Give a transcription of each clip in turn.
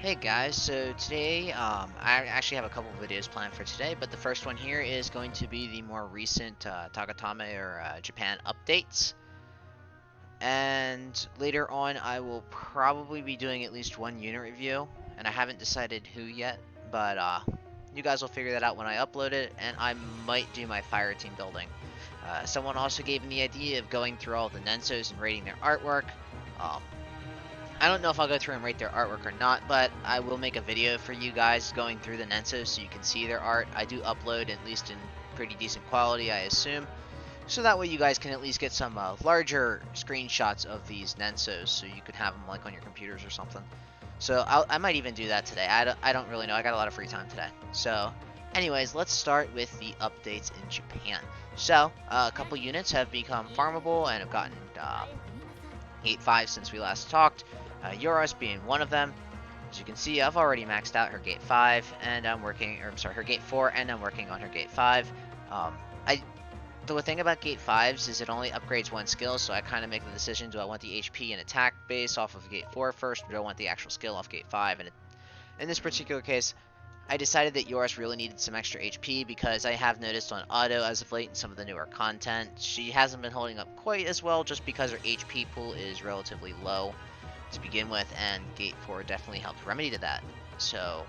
Hey guys, so today I actually have a couple of videos planned for today, but the first one here is going to be the more recent Tagatame or Japan updates. And later on, I will probably be doing at least one unit review, and I haven't decided who yet, but you guys will figure that out when I upload it, and I might do my fire team building. Someone also gave me the idea of going through all the Nensos and rating their artwork. Um, I don't know if I'll go through and rate their artwork or not, but I will make a video for you guys going through the Nensos so you can see their art. I do upload at least in pretty decent quality, I assume. So that way you guys can at least get some larger screenshots of these Nensos so you could have them like on your computers or something. So I might even do that today. I don't really know. I got a lot of free time today. So anyways, let's start with the updates in Japan. So a couple units have become farmable and have gotten Gate 5 since we last talked. Euros being one of them. As you can see, I've already maxed out her Gate 5, and I'm working, or I'm sorry, her Gate 4, and I'm working on her Gate 5. Um, I, the thing about Gate 5s is it only upgrades one skill, so I kind of make the decision, do I want the HP and attack base off of Gate 4 first, or do I want the actual skill off Gate 5? And in this particular case, I decided that Yoris really needed some extra HP because I have noticed on auto as of late in some of the newer content, she hasn't been holding up quite as well just because her HP pool is relatively low to begin with, and Gate 4 definitely helped remedy to that. So,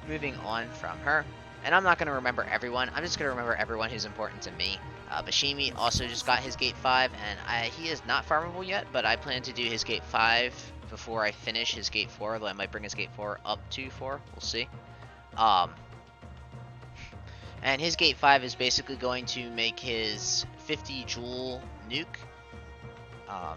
moving on from her, and I'm not going to remember everyone, I'm just going to remember everyone who's important to me. Bashimi also just got his Gate 5, and he is not farmable yet, but I plan to do his Gate 5 before I finish his Gate 4, though I might bring his Gate 4 up to 4, we'll see. Um, and his Gate 5 is basically going to make his 50 Joule nuke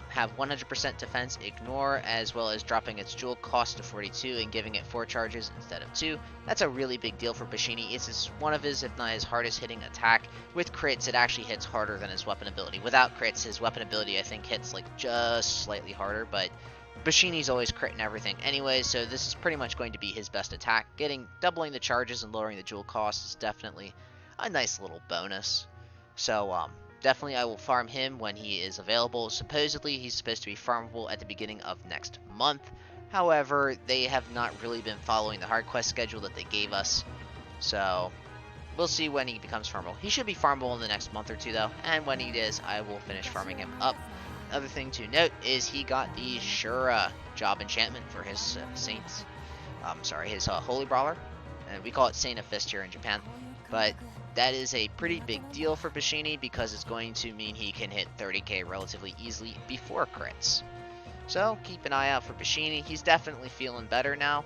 have 100% defense ignore, as well as dropping its Joule cost to 42 and giving it 4 charges instead of 2. That's a really big deal for Bashini. It's one of his, if not his hardest hitting attack. With crits, it actually hits harder than his weapon ability. Without crits, his weapon ability I think hits like just slightly harder, but Bashini's always critting everything anyway, so this is pretty much going to be his best attack. Doubling the charges and lowering the Joule cost is definitely a nice little bonus. So, definitely I will farm him when he is available. Supposedly, he's supposed to be farmable at the beginning of next month. However, they have not really been following the hard quest schedule that they gave us. So, we'll see when he becomes farmable. He should be farmable in the next month or two, though. And when he is, I will finish farming him up. Other thing to note is he got the Shura job enchantment for his Saints. His Holy Brawler. And we call it Saint of Fist here in Japan. But that is a pretty big deal for Bashini because it's going to mean he can hit 30k relatively easily before crits. So keep an eye out for Bashini. He's definitely feeling better now.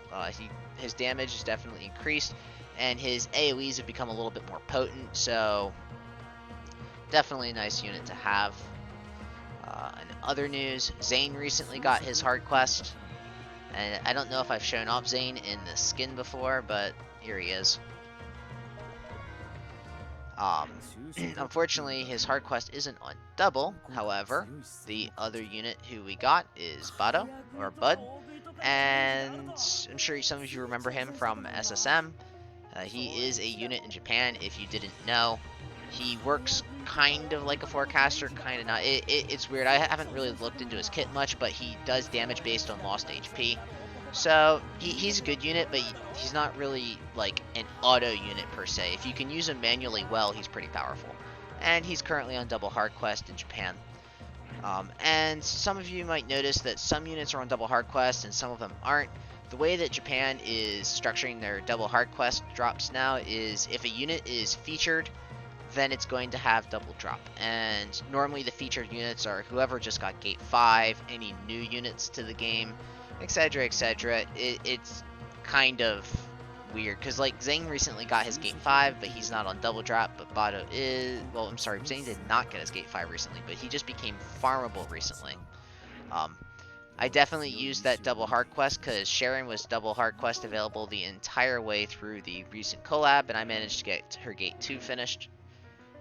His damage is definitely increased, and his AoEs have become a little bit more potent, so definitely a nice unit to have. In other news, Zane recently got his hard quest, and I don't know if I've shown off Zane in the skin before, but here he is. Unfortunately, his hard quest isn't on double. However, the other unit who we got is Bado, or Bud, and I'm sure some of you remember him from SSM. He is a unit in Japan, if you didn't know. He works kind of like a forecaster, kind of not. It's weird. I haven't really looked into his kit much, but he does damage based on lost HP. So he's a good unit, but he's not really like an auto unit per se. If you can use him manually well, he's pretty powerful. And he's currently on double hard quest in Japan. And some of you might notice that some units are on double hard quest and some of them aren't. The way that Japan is structuring their double hard quest drops now is if a unit is featured, then it's going to have double drop. And normally the featured units are whoever just got Gate 5, any new units to the game, etc, etc. It's kind of weird because like Zane recently got his Gate 5, but he's not on double drop. But Bado is, well, I'm sorry, Zane did not get his Gate 5 recently, but he just became farmable recently. I definitely used that double hard quest because Sharon was double hard quest available the entire way through the recent collab, and I managed to get her Gate 2 finished.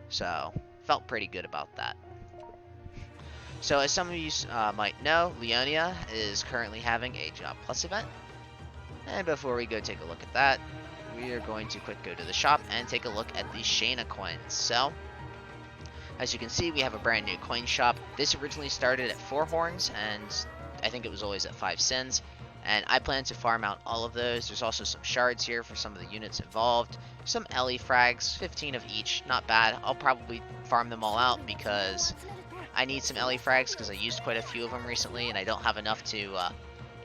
So felt pretty good about that. So as some of you might know, Leonia is currently having a Job Plus event. And before we go take a look at that, we are going to quick go to the shop and take a look at the Shayna coins. So, as you can see, we have a brand new coin shop. This originally started at 4 horns, and I think it was always at 5 sins. and I plan to farm out all of those. There's also some shards here for some of the units involved. Some LE frags, 15 of each, not bad. I'll probably farm them all out because I need some LE frags because I used quite a few of them recently, and I don't have enough to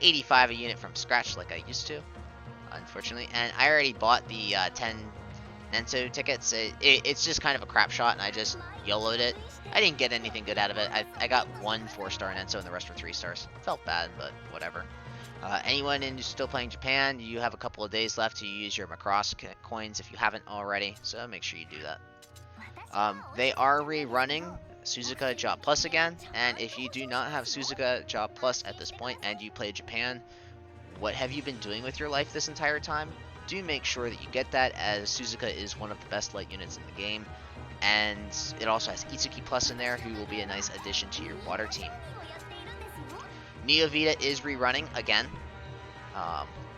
85 a unit from scratch like I used to, unfortunately. And I already bought the 10 Nenso tickets. It's just kind of a crap shot, and I just YOLO'd it. I didn't get anything good out of it. I got one 4-star Nenso, and the rest were 3 stars. Felt bad, but whatever. Anyone still playing Japan, you have a couple of days left to use your Macross coins if you haven't already, so make sure you do that. They are rerunning Suzuka Job Plus again, and if you do not have Suzuka Job Plus at this point and you play Japan, what have you been doing with your life this entire time? Do make sure that you get that, as Suzuka is one of the best light units in the game, and it also has Itsuki Plus in there, who will be a nice addition to your water team. Neo Vita is rerunning again,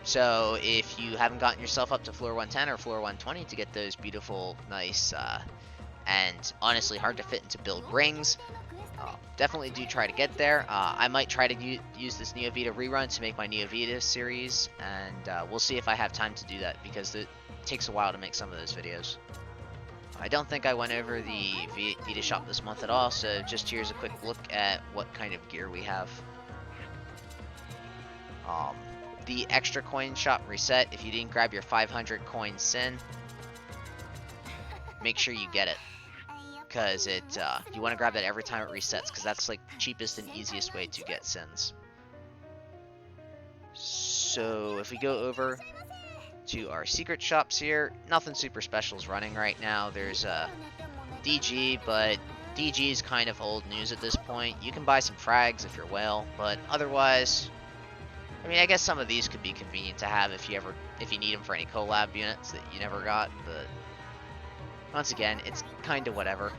so if you haven't gotten yourself up to floor 110 or floor 120 to get those beautiful, nice, and honestly hard to fit into build rings, definitely do try to get there. I might try to use this Neo Vita rerun to make my Neo Vita series, and we'll see if I have time to do that, because it takes a while to make some of those videos. I don't think I went over the Vita shop this month at all, so just here's a quick look at what kind of gear we have. The extra coin shop reset. If you didn't grab your 500 coin sin, make sure you get it, because you want to grab that every time it resets, because that's like the cheapest and easiest way to get sins. So if we go over to our secret shops here, nothing super special is running right now. There's DG, but DG is kind of old news at this point. You can buy some frags if you're whale, but otherwise, I mean, I guess some of these could be convenient to have if you need them for any collab units that you never got, but once again, it's kind of whatever.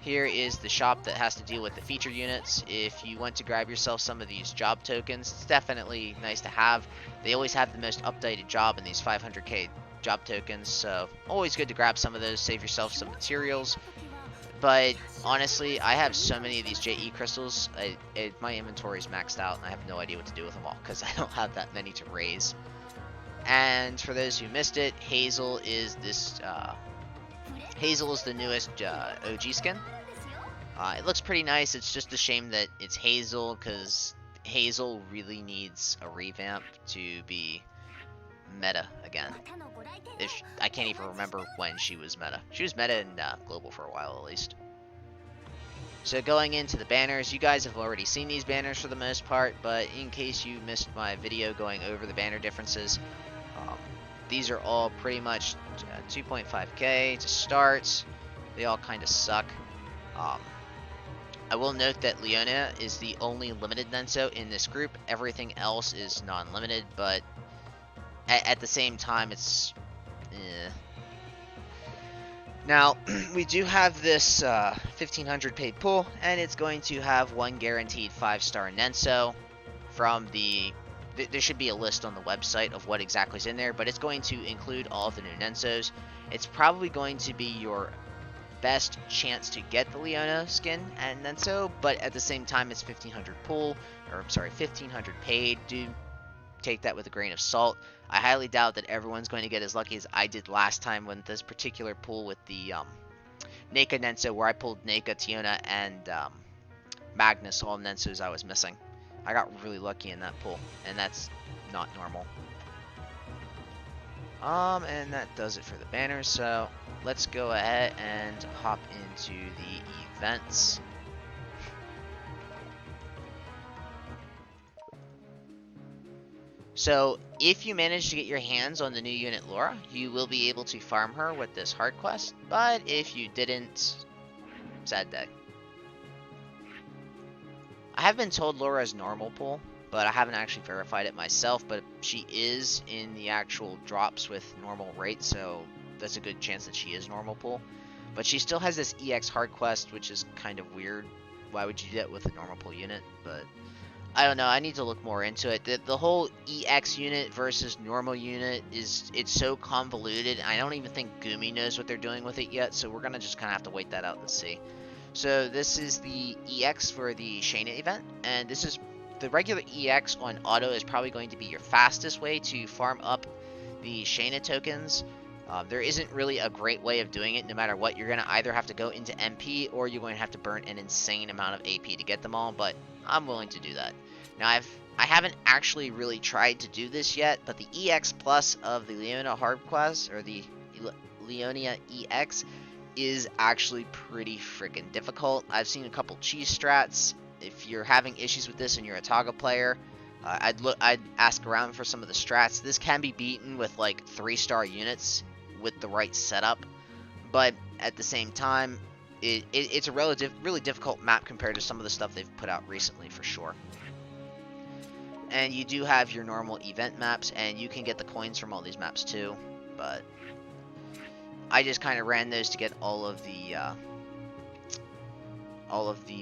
Here is the shop that has to deal with the feature units. If you want to grab yourself some of these job tokens, it's definitely nice to have. They always have the most updated job in these 500k job tokens, so always good to grab some of those, save yourself some materials. But honestly, I have so many of these JE crystals, my inventory is maxed out, and I have no idea what to do with them all, because I don't have that many to raise. And for those who missed it, Hazel is the newest OG skin. It looks pretty nice. It's just a shame that it's Hazel, because Hazel really needs a revamp to be meta again. I can't even remember when she was meta. She was meta in Global for a while, at least. So going into the banners, you guys have already seen these banners for the most part, but in case you missed my video going over the banner differences, these are all pretty much 2.5k to start. They all kind of suck. I will note that Leona is the only limited Nenso in this group. Everything else is non-limited, but at the same time, it's... Now, we do have this 1500 paid pool, and it's going to have one guaranteed 5-star Nenso from the... There should be a list on the website of what exactly is in there, but it's going to include all of the new Nensos. It's probably going to be your best chance to get the Leona skin and Nenso, but at the same time, it's 1500 pool, or I'm sorry, 1500 paid. Do take that with a grain of salt. I highly doubt that everyone's going to get as lucky as I did last time when this particular pool with the Naka Nenso, where I pulled Naka, Tiona, and Magnus, all Nensos I was missing. I got really lucky in that pool, and that's not normal. And that does it for the banners, so let's go ahead and hop into the events. So, if you manage to get your hands on the new unit Laura, you will be able to farm her with this hard quest, but if you didn't, sad day. I have been told Laura's normal pool, but I haven't actually verified it myself, but she is in the actual drops with normal rate, so that's a good chance that she is normal pool. But she still has this EX hard quest, which is kind of weird. Why would you do that with a normal pool unit? But I don't know, I need to look more into it. The whole EX unit versus normal unit it's so convoluted. I don't even think Gumi knows what they're doing with it yet, so we're gonna just kind of have to wait that out and see. So this is the EX for the Shayna event, and this is the regular EX on auto is probably going to be your fastest way to farm up the Shayna tokens. There isn't really a great way of doing it. No matter what, you're going to either have to go into MP or you're going to have to burn an insane amount of AP to get them all, but I'm willing to do that. Now, I haven't actually really tried to do this yet, but the EX Plus of the Leona Hard Quest, or the Leonia EX, is actually pretty freaking difficult. I've seen a couple cheese strats. If you're having issues with this and you're a Taga player, I'd ask around for some of the strats. This can be beaten with like 3-star units with the right setup, but at the same time, it's a really difficult map compared to some of the stuff they've put out recently for sure. And you do have your normal event maps, and you can get the coins from all these maps too, but I just kind of ran those to get all of the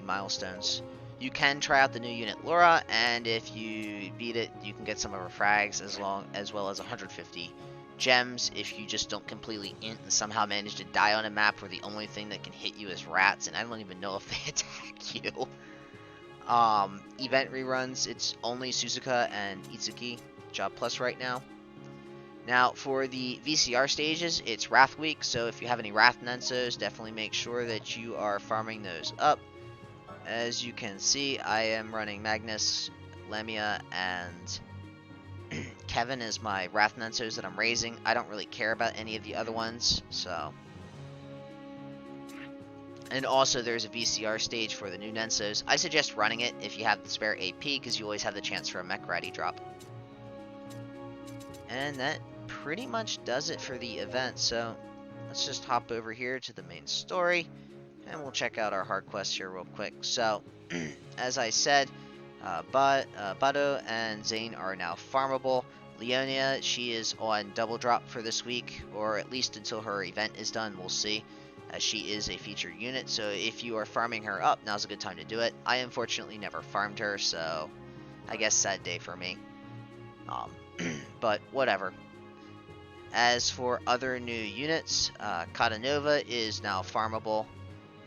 milestones. You can try out the new unit Laura, and if you beat it, you can get some of her frags as well as 150 gems if you just don't completely int and somehow manage to die on a map where the only thing that can hit you is rats, and I don't even know if they attack you. Event reruns, it's only Suzuka and Itsuki Job Plus right now. Now, for the VCR stages, it's Wrath Week, so if you have any Wrath Nensos, definitely make sure that you are farming those up. As you can see, I am running Magnus, Lemia, and Kevin as my Wrath Nensos that I'm raising. I don't really care about any of the other ones, so... And also, there's a VCR stage for the new Nensos. I suggest running it if you have the spare AP, because you always have the chance for a Mech Ratty drop. And that pretty much does it for the event, so let's just hop over here to the main story, and we'll check out our hard quests here real quick. So, as I said, Bado and Zane are now farmable. Leonia, she is on double drop for this week, or at least until her event is done, we'll see. She is a featured unit, so if you are farming her up, now's a good time to do it. I unfortunately never farmed her, so I guess sad day for me. But whatever. As for other new units, Katanova is now farmable.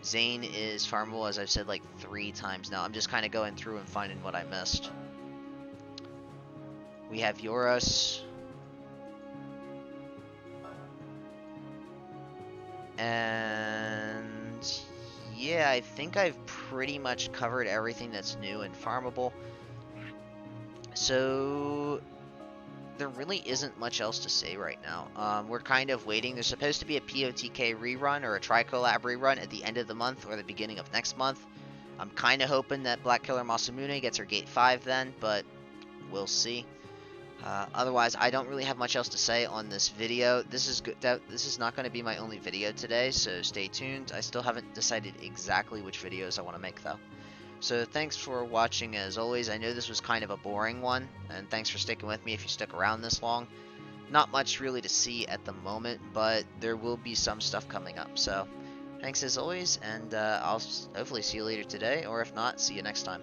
Zane is farmable, as I've said like 3 times now. I'm just kind of going through and finding what I missed. We have Yoros. And yeah, I think I've pretty much covered everything that's new and farmable. So there really isn't much else to say right now. We're kind of waiting. There's supposed to be a POTK rerun or a Tricollab rerun at the end of the month or the beginning of next month. I'm kind of hoping that Black Killer Masamune gets her Gate 5 then, but we'll see. Otherwise, I don't really have much else to say on this video. This is not going to be my only video today, so stay tuned. I still haven't decided exactly which videos I want to make, though. So thanks for watching, as always. I know this was kind of a boring one, and thanks for sticking with me if you stuck around this long. Not much really to see at the moment, but there will be some stuff coming up. So thanks as always, and I'll hopefully see you later today, or if not, see you next time.